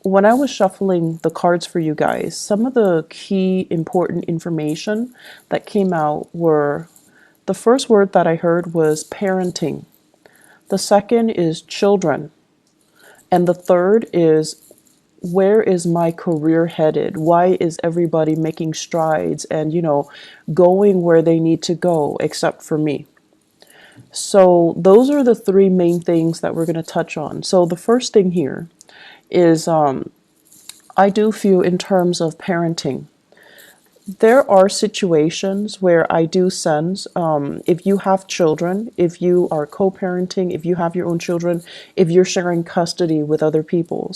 When I was shuffling the cards for you guys, some of the key important information that came out were the first word that I heard was parenting. The second is children. And the third is where is my career headed? Why is everybody making strides and, going where they need to go except for me? So, those are the three main things that we're going to touch on. So, the first thing here is I do feel in terms of parenting. There are situations where I do sense if you have children, if you are co-parenting, if you have your own children, if you're sharing custody with other people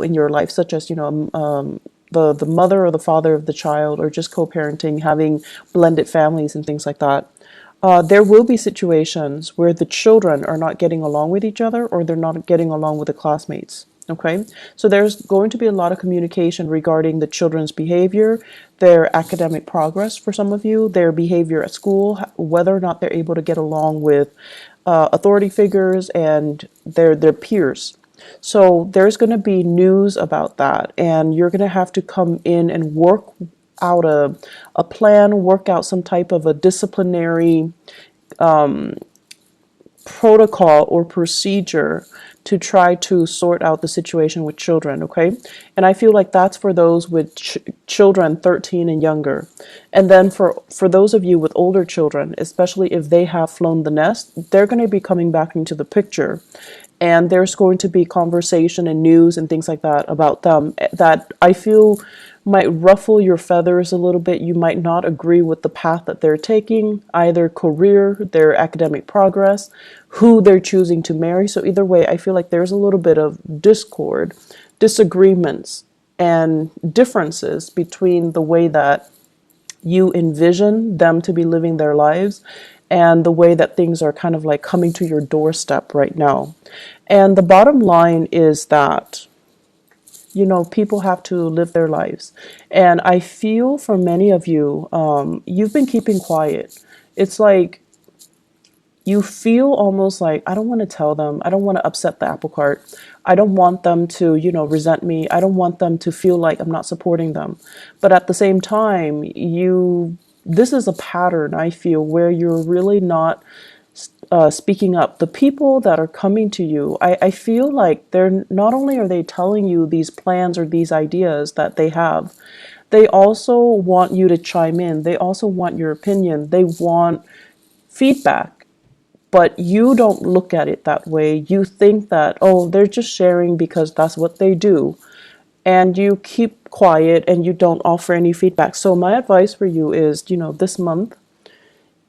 in your life, such as the mother or the father of the child, or just co-parenting, having blended families and things like that. There will be situations where the children are not getting along with each other, or they're not getting along with the classmates. Okay, so there's going to be a lot of communication regarding the children's behavior, their academic progress for some of you, their behavior at school, whether or not they're able to get along with authority figures and their peers. So there's going to be news about that, and you're going to have to come in and work out a plan, work out some type of a disciplinary protocol or procedure to try to sort out the situation with children, okay? And I feel like that's for those with children 13 and younger. And then for those of you with older children, especially if they have flown the nest, they're going to be coming back into the picture. And there's going to be conversation and news and things like that about them that I feel might ruffle your feathers a little bit. You might not agree with the path that they're taking, either career, their academic progress, who they're choosing to marry. So either way, I feel like there's a little bit of discord, disagreements, and differences between the way that you envision them to be living their lives and the way that things are kind of like coming to your doorstep right now. And the bottom line is that people have to live their lives. And I feel for many of you, you've been keeping quiet. It's like you feel almost like, I don't want to tell them. I don't want to upset the apple cart. I don't want them to, resent me. I don't want them to feel like I'm not supporting them. But at the same time, this is a pattern, I feel, where you're really not speaking up. The people that are coming to you, I feel like they're not only are they telling you these plans or these ideas that they have, they also want you to chime in. They also want your opinion. They want feedback. But you don't look at it that way. You think that, oh, they're just sharing because that's what they do. And you keep quiet and you don't offer any feedback. So my advice for you is, this month,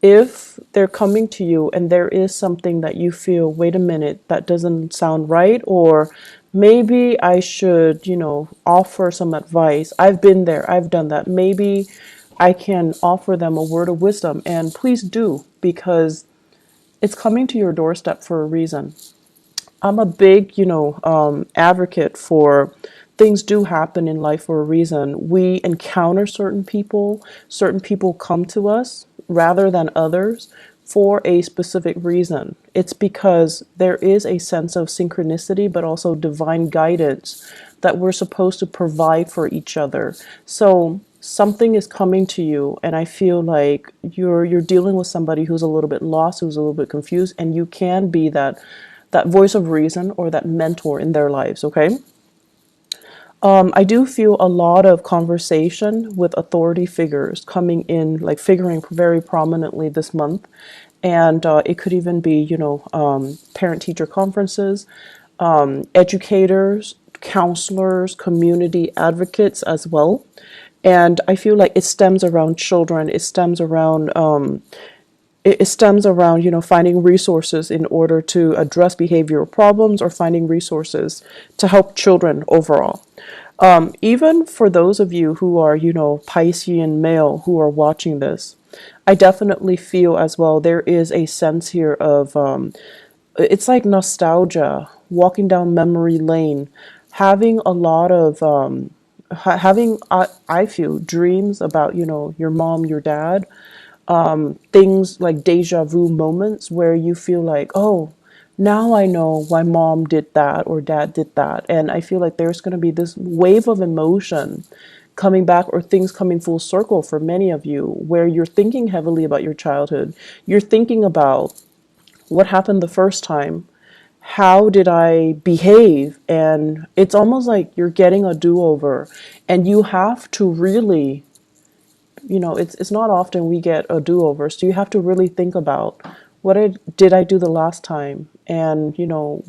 if they're coming to you and there is something that you feel, wait a minute, that doesn't sound right, or maybe I should, offer some advice. I've been there, I've done that. Maybe I can offer them a word of wisdom, and please do, because it's coming to your doorstep for a reason. I'm a big, advocate for things do happen in life for a reason. We encounter certain people come to us rather than others for a specific reason. It's because there is a sense of synchronicity, but also divine guidance that we're supposed to provide for each other. So something is coming to you, and I feel like you're dealing with somebody who's a little bit lost, who's a little bit confused, and you can be that voice of reason or that mentor in their lives, okay? I do feel a lot of conversation with authority figures coming in, like figuring very prominently this month. And it could even be, parent-teacher conferences, educators, counselors, community advocates as well. And I feel like it stems around children. It stems around, finding resources in order to address behavioral problems, or finding resources to help children overall. Even for those of you who are, Piscean male who are watching this, I definitely feel as well there is a sense here of, it's like nostalgia, walking down memory lane, having a lot of, I feel, dreams about, your mom, your dad, things like deja vu moments where you feel like, oh, Now I know why mom did that or dad did that. And I feel like there's going to be this wave of emotion coming back, or things coming full circle for many of you, where you're thinking heavily about your childhood. You're thinking about what happened the first time. How did I behave? And it's almost like you're getting a do-over, and you have to really, it's not often we get a do-over, so you have to really think about did I do the last time, and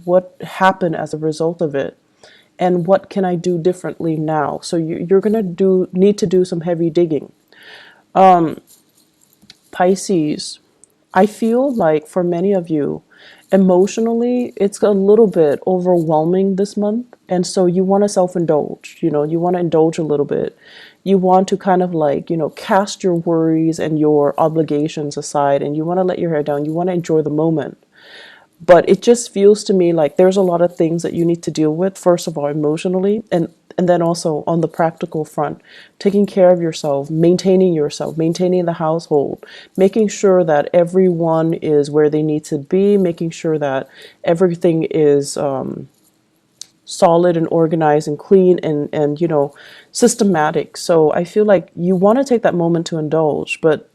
what happened as a result of it, and what can I do differently now. So you're gonna need to do some heavy digging. Pisces, I feel like for many of you, emotionally, it's a little bit overwhelming this month. And so you want to self indulge, you want to indulge a little bit. You want to kind of like, cast your worries and your obligations aside, and you want to let your hair down. You want to enjoy the moment. But it just feels to me like there's a lot of things that you need to deal with, first of all, emotionally, and then also on the practical front, taking care of yourself, maintaining the household, making sure that everyone is where they need to be, making sure that everything is solid and organized and clean and systematic. So I feel like you want to take that moment to indulge, but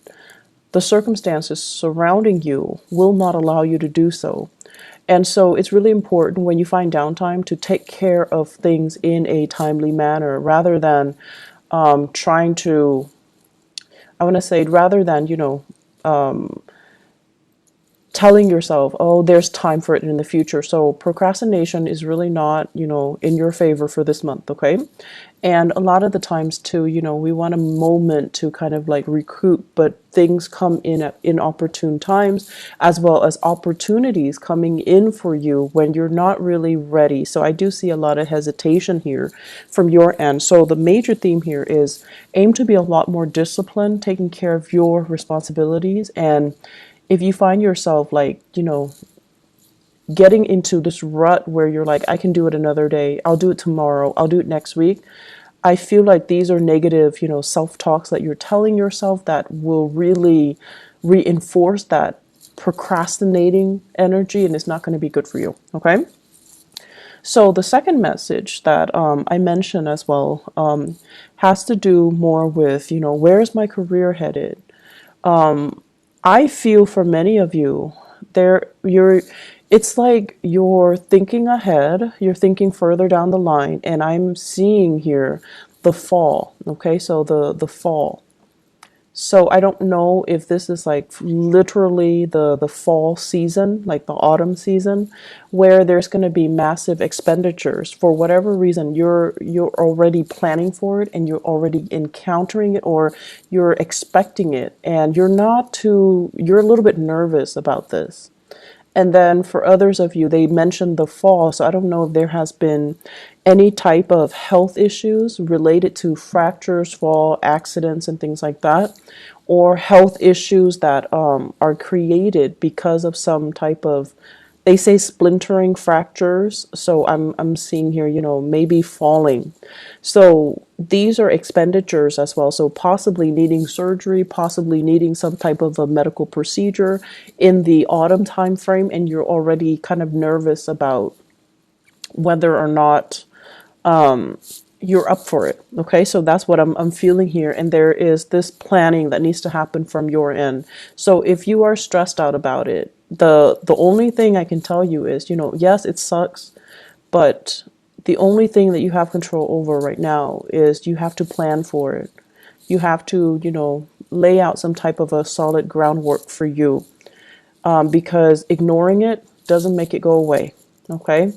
the circumstances surrounding you will not allow you to do so. And so it's really important when you find downtime to take care of things in a timely manner, rather than trying to, I want to say, rather than, telling yourself, oh, there's time for it in the future. So procrastination is really not, in your favor for this month, okay? And a lot of the times too, we want a moment to kind of like recoup, but things come in at inopportune times, as well as opportunities coming in for you when you're not really ready. So I do see a lot of hesitation here from your end. So the major theme here is aim to be a lot more disciplined, taking care of your responsibilities. And if you find yourself like, getting into this rut where you're like, I can do it another day, I'll do it tomorrow, I'll do it next week, I feel like these are negative, self-talks that you're telling yourself that will really reinforce that procrastinating energy, and it's not going to be good for you. Okay. So the second message that I mentioned as well has to do more with, where's my career headed? I feel for many of you, it's like you're thinking ahead, you're thinking further down the line, and I'm seeing here the fall. Okay, so the fall. So I don't know if this is like literally the fall season, like the autumn season, where there's going to be massive expenditures for whatever reason. You're already planning for it, and you're already encountering it, or you're expecting it, and you're a little bit nervous about this. And then for others of you, they mentioned the fall. So I don't know if there has been any type of health issues related to fractures, fall, accidents, and things like that, or health issues that are created because of some type of, they say, splintering fractures. So I'm seeing here, maybe falling. So these are expenditures as well. So possibly needing surgery, possibly needing some type of a medical procedure in the autumn time frame, and you're already kind of nervous about whether or not you're up for it. Okay, so that's what I'm feeling here. And there is this planning that needs to happen from your end. So if you are stressed out about it, the only thing I can tell you is, yes, it sucks, but the only thing that you have control over right now is you have to plan for it. You have to, lay out some type of a solid groundwork for you, because ignoring it doesn't make it go away. Okay.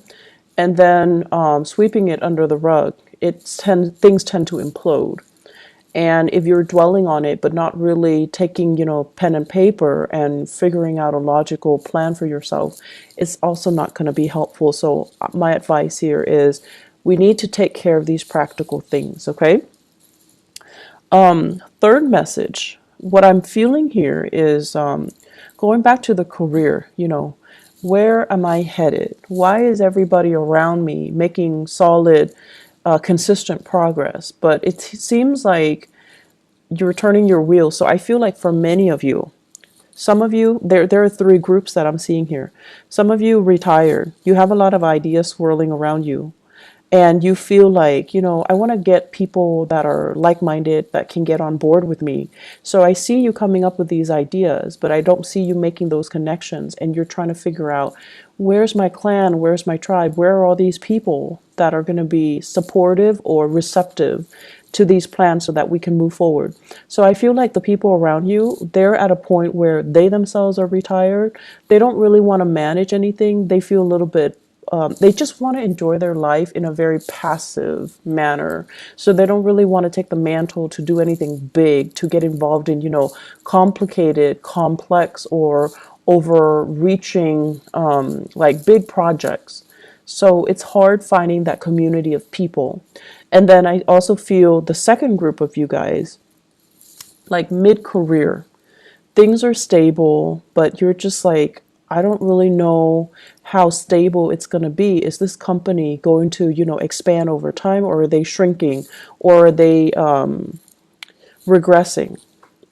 And then sweeping it under the rug, things tend to implode. And if you're dwelling on it, but not really taking, pen and paper and figuring out a logical plan for yourself, it's also not going to be helpful. So my advice here is we need to take care of these practical things. Okay. Third message, what I'm feeling here is going back to the career, where am I headed? Why is everybody around me making solid, consistent progress? But it seems like you're turning your wheel. So I feel like for many of you, Some of you, there are three groups that I'm seeing here. Some of you retired. You have a lot of ideas swirling around you. And you feel like, I want to get people that are like-minded that can get on board with me. So I see you coming up with these ideas, but I don't see you making those connections. And you're trying to figure out, where's my clan? Where's my tribe? Where are all these people that are going to be supportive or receptive to these plans so that we can move forward? So I feel like the people around you, they're at a point where they themselves are retired. They don't really want to manage anything. They feel a little bit they just want to enjoy their life in a very passive manner. So they don't really want to take the mantle to do anything big, to get involved in, complicated, complex, or overreaching, like big projects. So it's hard finding that community of people. And then I also feel the second group of you guys, like mid-career, things are stable, but you're just like, I don't really know how stable it's going to be. Is this company going to, expand over time, or are they shrinking, or are they regressing?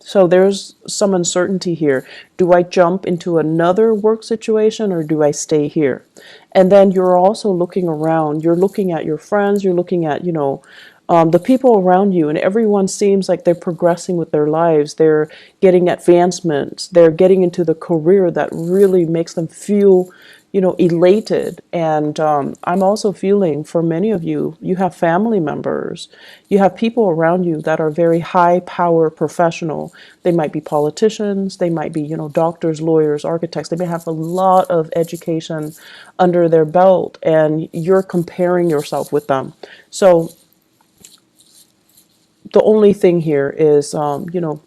So there's some uncertainty here. Do I jump into another work situation, or do I stay here? And then you're also looking around. You're looking at your friends. You're looking at, the people around you, and everyone seems like they're progressing with their lives. They're getting advancements. They're getting into the career that really makes them feel, elated. And I'm also feeling, for many of you, you have family members, you have people around you that are very high power professional. They might be politicians, they might be, doctors, lawyers, architects. They may have a lot of education under their belt, and you're comparing yourself with them. So the only thing here is,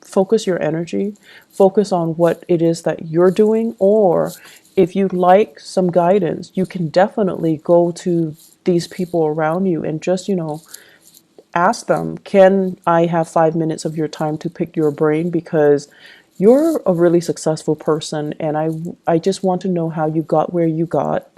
focus your energy, focus on what it is that you're doing, or if you'd like some guidance, you can definitely go to these people around you and just, ask them, can I have 5 minutes of your time to pick your brain? Because you're a really successful person, and I just want to know how you got where you got.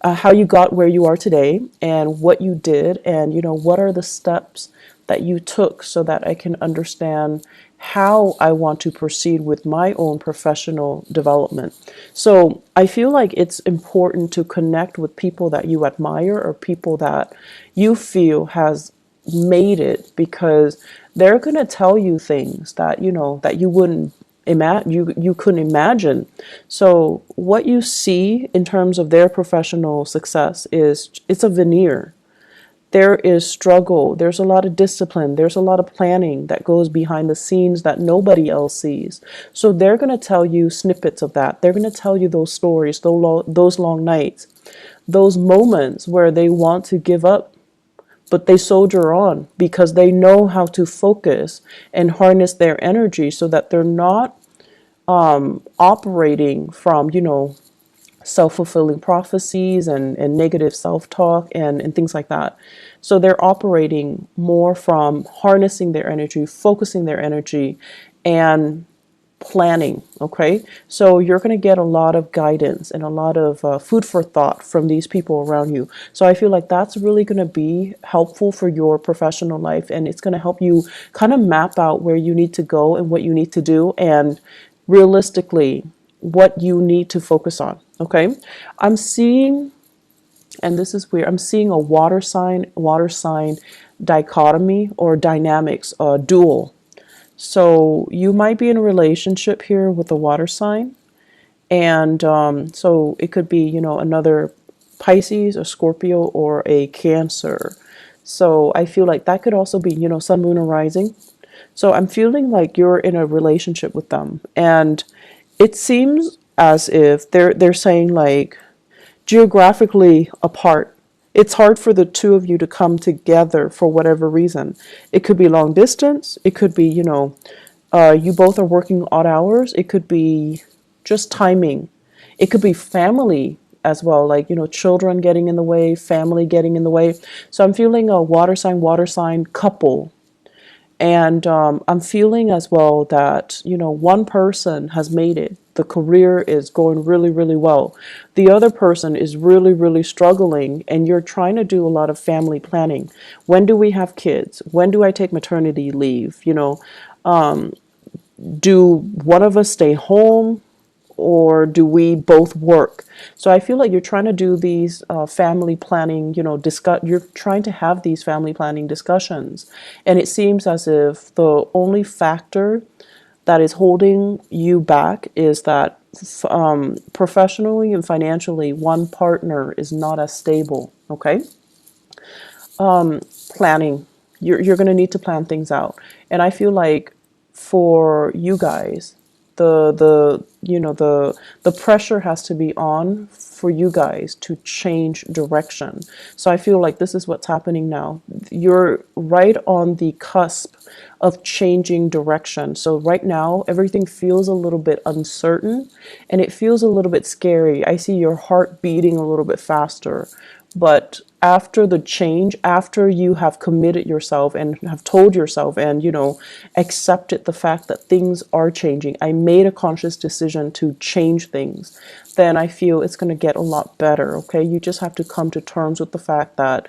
How you got where you are today, and what you did, and what are the steps that you took, so that I can understand how I want to proceed with my own professional development. So I feel like it's important to connect with people that you admire, or people that you feel has made it, because they're going to tell you things that that you wouldn't imagine, you couldn't imagine. So what you see in terms of their professional success is, it's a veneer. There is struggle, there's a lot of discipline, there's a lot of planning that goes behind the scenes that nobody else sees. So they're going to tell you snippets of that. They're going to tell you those stories, those long nights, those moments where they want to give up, but they soldier on because they know how to focus and harness their energy, so that they're not operating from, self-fulfilling prophecies and negative self-talk and things like that. So they're operating more from harnessing their energy, focusing their energy, and planning. Okay, so you're going to get a lot of guidance and a lot of food for thought from these people around you. So I feel like that's really going to be helpful for your professional life, and it's going to help you kind of map out where you need to go and what you need to do, and realistically what you need to focus on. Okay, I'm seeing, and this is weird, I'm seeing a water sign dichotomy or dynamics, dual. So you might be in a relationship here with a water sign, and so it could be, another Pisces, a Scorpio, or a Cancer. So I feel like that could also be, sun, moon, or rising. So I'm feeling like you're in a relationship with them, and it seems as if they're saying, like, geographically apart. It's hard for the two of you to come together for whatever reason. It could be long distance. It could be, you both are working odd hours. It could be just timing. It could be family as well, like, children getting in the way, family getting in the way. So I'm feeling a water sign couple. And I'm feeling as well that, one person has made it. The career is going really, really well. The other person is really, really struggling, and you're trying to do a lot of family planning. When do we have kids? When do I take maternity leave? do one of us stay home, or do we both work? So I feel like you're trying to do these family planning, you're trying to have these family planning discussions. And it seems as if the only factor that is holding you back is that professionally and financially, one partner is not as stable. Okay. Planning. You're going to need to plan things out. And I feel like for you guys, the pressure has to be on for you guys to change direction. So I feel like this is what's happening now. You're right on the cusp of changing direction. So right now everything feels a little bit uncertain, and it feels a little bit scary. I see your heart beating a little bit faster. But after the change, after you have committed yourself and have told yourself and, accepted the fact that things are changing, I made a conscious decision to change things, then I feel it's going to get a lot better. Okay. You just have to come to terms with the fact that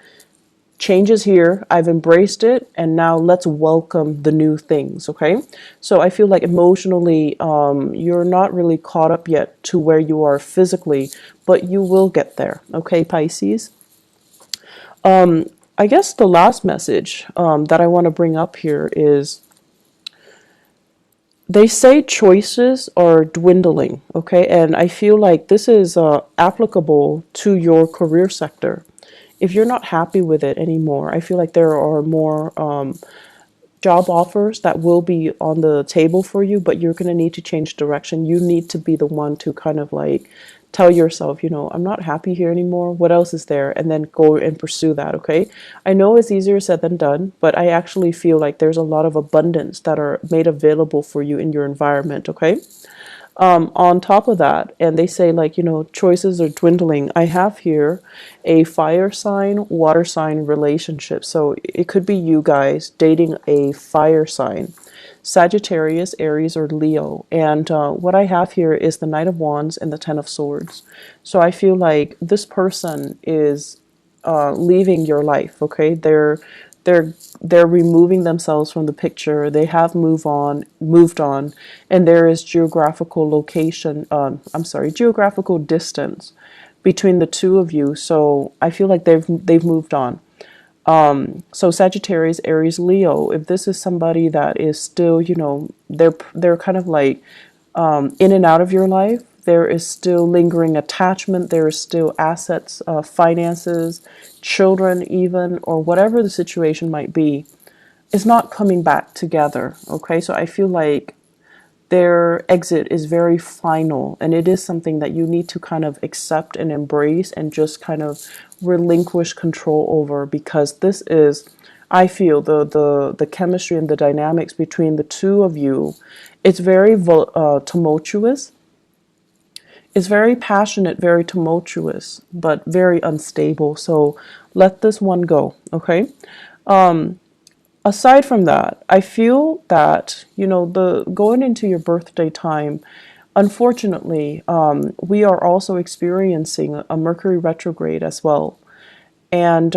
change is here. I've embraced it. And now let's welcome the new things. Okay. So I feel like emotionally, you're not really caught up yet to where you are physically, but you will get there. Okay, Pisces. I guess the last message that I want to bring up here is they say choices are dwindling, okay? And I feel like this is applicable to your career sector. If you're not happy with it anymore, I feel like there are more job offers that will be on the table for you, but you're going to need to change direction. You need to be the one to kind of like tell yourself, I'm not happy here anymore. What else is there? And then go and pursue that, okay? I know it's easier said than done, but I actually feel like there's a lot of abundance that are made available for you in your environment, okay? On top of that, and they say like, choices are dwindling. I have here a fire sign, water sign relationship. So it could be you guys dating a fire sign, Sagittarius, Aries, or Leo. And what I have here is the Knight of Wands and the Ten of Swords. So I feel like this person is leaving your life. Okay, they're removing themselves from the picture. They have moved on, and there is geographical location. Geographical distance between the two of you. So I feel like they've moved on. So Sagittarius, Aries, Leo. If this is somebody that is still, they're kind of like in and out of your life. There is still lingering attachment. There is still assets, finances, children, even, or whatever the situation might be, is not coming back together. Okay, so I feel like their exit is very final, and it is something that you need to kind of accept and embrace and just kind of relinquish control over, because this is, I feel, the chemistry and the dynamics between the two of you. It's very tumultuous. It's very passionate, very tumultuous, but very unstable. So let this one go, okay? Aside from that, I feel that, the going into your birthday time, unfortunately, we are also experiencing a Mercury retrograde as well. And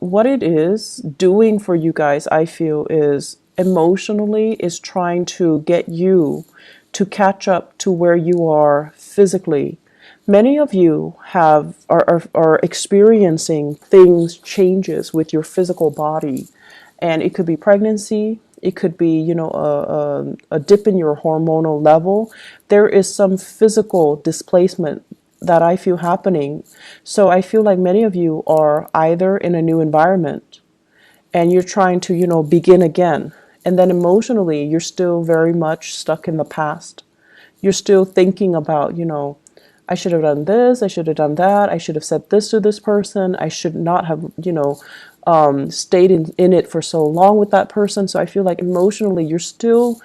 what it is doing for you guys, I feel, is emotionally is trying to get you to catch up to where you are physically. Many of you are experiencing changes with your physical body, and it could be pregnancy. It could be, a dip in your hormonal level. There is some physical displacement that I feel happening. So I feel like many of you are either in a new environment and you're trying to, begin again. And then emotionally, you're still very much stuck in the past. You're still thinking about, I should have done this, I should have done that, I should have said this to this person, I should not have, stayed in it for so long with that person. So I feel like emotionally, you're still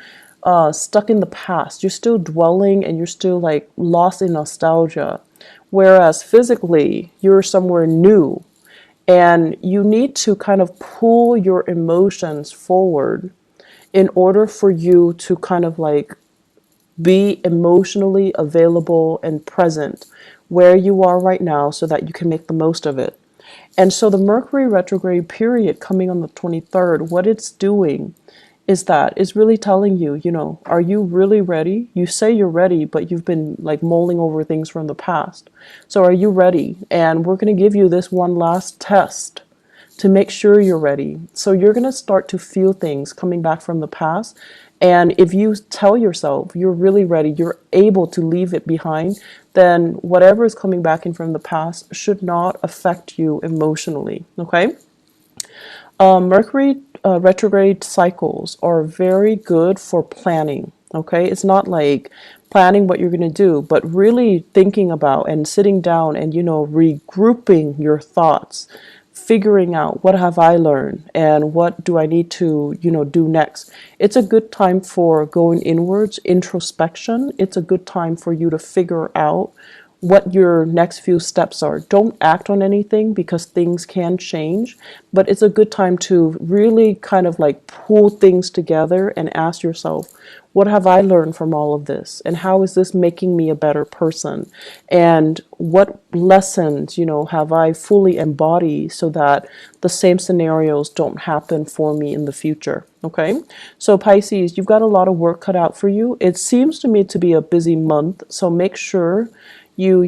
stuck in the past. You're still dwelling and you're still like lost in nostalgia. Whereas physically, you're somewhere new, and you need to kind of pull your emotions forward in order for you to kind of like be emotionally available and present where you are right now so that you can make the most of it. And so the Mercury retrograde period coming on the 23rd, what it's doing is that it's really telling you, are you really ready? You say you're ready, but you've been like mulling over things from the past. So are you ready? And we're going to give you this one last test to make sure you're ready. So you're going to start to feel things coming back from the past. And if you tell yourself you're really ready, you're able to leave it behind, then whatever is coming back in from the past should not affect you emotionally. Okay? Mercury retrograde cycles are very good for planning. Okay, it's not like planning what you're going to do, but really thinking about and sitting down and, regrouping your thoughts, figuring out what have I learned and what do I need to, do next. It's a good time for going inwards, introspection. It's a good time for you to figure out what your next few steps are. Don't act on anything because things can change, but it's a good time to really kind of like pull things together and ask yourself, what have I learned from all of this? And how is this making me a better person? And what lessons, have I fully embodied so that the same scenarios don't happen for me in the future? Okay. So Pisces, you've got a lot of work cut out for you. It seems to me to be a busy month. So make sure you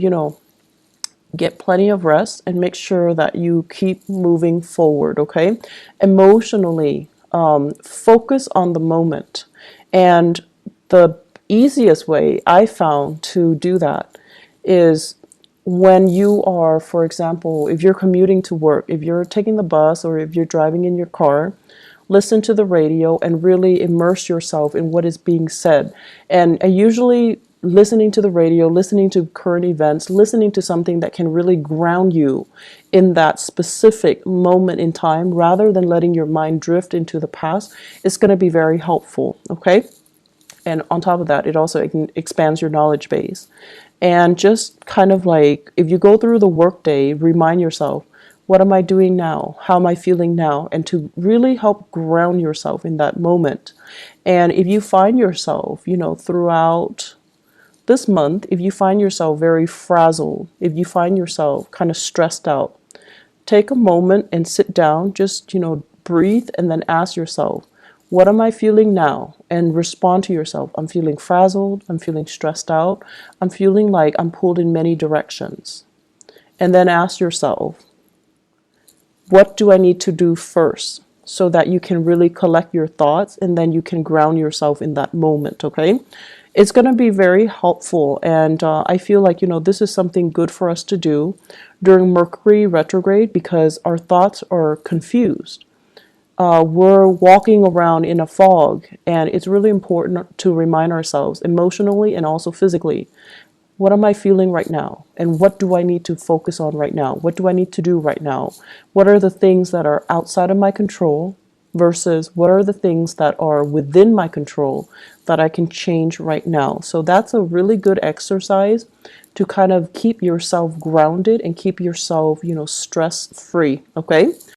get plenty of rest and make sure that you keep moving forward. Okay. Emotionally, focus on the moment. And the easiest way I found to do that is when you are, for example, if you're commuting to work, if you're taking the bus or if you're driving in your car, listen to the radio and really immerse yourself in what is being said. And usually listening to the radio, listening to current events, listening to something that can really ground you in that specific moment in time rather than letting your mind drift into the past is going to be very helpful. Okay. And on top of that, it also expands your knowledge base. And just kind of like, if you go through the workday, remind yourself, what am I doing now? How am I feeling now? And to really help ground yourself in that moment. And if you find yourself, throughout this month, if you find yourself very frazzled, if you find yourself kind of stressed out, take a moment and sit down, just, breathe and then ask yourself, what am I feeling now? And respond to yourself. I'm feeling frazzled. I'm feeling stressed out. I'm feeling like I'm pulled in many directions. And then ask yourself, what do I need to do first? So that you can really collect your thoughts and then you can ground yourself in that moment, okay? It's going to be very helpful. And I feel like, this is something good for us to do during Mercury retrograde because our thoughts are confused. We're walking around in a fog, and it's really important to remind ourselves emotionally and also physically, what am I feeling right now? And what do I need to focus on right now? What do I need to do right now? What are the things that are outside of my control versus what are the things that are within my control that I can change right now? So that's a really good exercise to kind of keep yourself grounded and keep yourself, stress free. Okay.